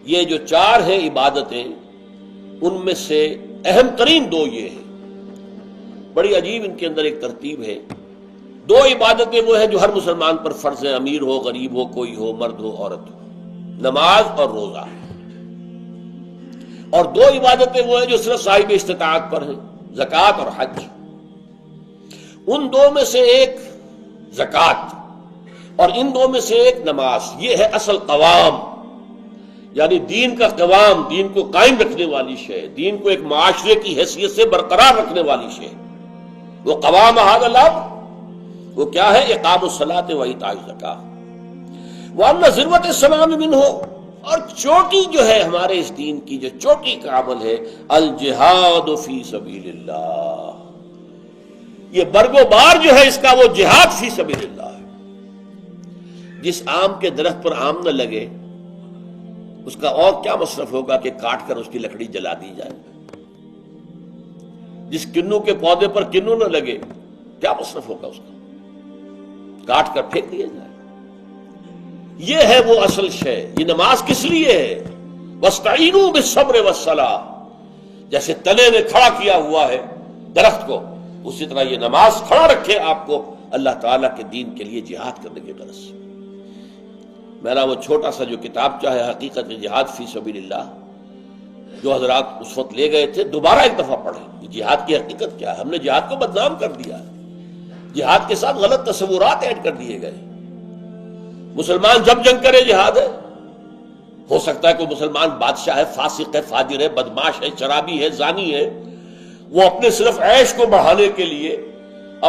یہ جو چار ہیں عبادتیں، ان میں سے اہم ترین دو یہ ہیں. بڑی عجیب ان کے اندر ایک ترتیب ہے. دو عبادتیں وہ ہیں جو ہر مسلمان پر فرض ہیں، امیر ہو، غریب ہو، کوئی ہو، مرد ہو، عورت ہو: نماز اور روزہ. اور دو عبادتیں وہ ہیں جو صرف صاحب استطاعت پر ہیں: زکوٰۃ اور حج. ان دو میں سے ایک زکوٰۃ اور ان دو میں سے ایک نماز، یہ ہے اصل قوام، یعنی دین کا قوام، دین کو قائم رکھنے والی شے، دین کو ایک معاشرے کی حیثیت سے برقرار رکھنے والی شے. وہ قوام ھذا الامر وہ کیا ہے؟ اقام الصلاۃ و ایتاء الزکاۃ. وَأَنَّ ذروۃ السلام منہ، اور چوٹی جو ہے ہمارے اس دین کی، جو چوٹی کا عمل ہے، الجہاد فی سبیل اللہ. یہ برگ و بار جو ہے اس کا، وہ جہاد فی سبیل اللہ ہے. جس آم کے درخت پر آم نہ لگے اس کا اور کیا مصرف ہوگا کہ کاٹ کر اس کی لکڑی جلا دی جائے. جس کنو کے پودے پر کنو نہ لگے کیا مصرف ہوگا اس کا؟ کاٹ کر پھینک دیا جائے. یہ ہے وہ اصل شے. یہ نماز کس لیے ہے؟ وَاسْتَعِینُوا بِالصَّبْرِ وَالصَّلَاةِ. جیسے تنے نے کھڑا کیا ہوا ہے درخت کو، اسی طرح یہ نماز کھڑا رکھے آپ کو اللہ تعالیٰ کے دین کے لیے جہاد کرنے کی غرض سے. میرا وہ چھوٹا سا جو کتابچہ ہے حقیقت جہاد فی سبیل اللہ، جو حضرات اس وقت لے گئے تھے، دوبارہ ایک دفعہ پڑھیں. جہاد کی حقیقت کیا ہے؟ ہم نے جہاد کو بدنام کر دیا ہے، جہاد کے ساتھ غلط تصورات ایڈ کر دیے گئے. مسلمان جب جنگ کرے جہاد ہے. ہو سکتا ہے کوئی مسلمان بادشاہ ہے، فاسق ہے، فاجر ہے، بدماش ہے، شرابی ہے، زانی ہے، وہ اپنے صرف عیش کو بڑھانے کے لیے،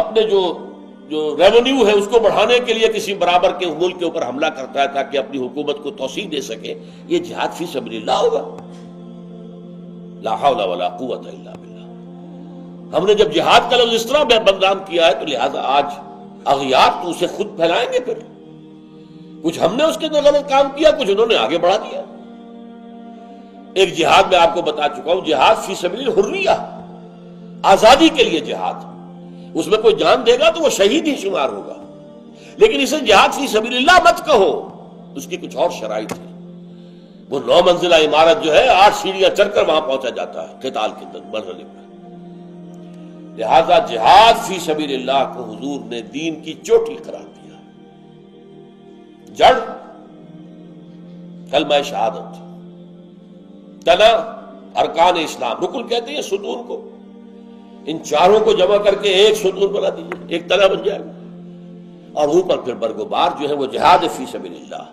اپنے جو ریونیو ہے اس کو بڑھانے کے لیے کسی برابر کے ملک کے اوپر حملہ کرتا ہے تاکہ اپنی حکومت کو توسیع دے سکے. یہ جہاد فی سبیل اللہ ہوگا؟ لا حول ولا قوت الا باللہ. ہم نے جب جہاد کا لفظ اس طرح بدنام کیا ہے تو لہذا آج اغیار تو اسے خود پھیلائیں گے. پھر کچھ ہم نے اس کے اندر غلط کام کیا، کچھ انہوں نے آگے بڑھا دیا. ایک جہاد میں آپ کو بتا چکا ہوں، جہاد فی سبیل حریہ، آزادی کے لیے جہاد. اس میں کوئی جان دے گا تو وہ شہید ہی شمار ہوگا. لیکن اسے جہاد فی سبیل اللہ مت کہو، اس کی کچھ اور شرائط ہے. وہ 9 منزلہ عمارت جو ہے 8 سیڑھیاں چڑھ کر وہاں پہنچا جاتا ہے قتال کے مرحلے میں. لہذا جہاد فی سبیل اللہ کو حضور نے دین کی چوٹی قرار دیا. جڑ کلمہ شہادت، تنا ارکان اسلام، رکن کہتے ہیں ستون کو. ان چاروں کو جمع کر کے ایک ستون بنا دیجیے، ایک تنا بن جائے گا. اور اوپر پھر برگ و بار جو ہے وہ جہاد فی سبیل اللہ.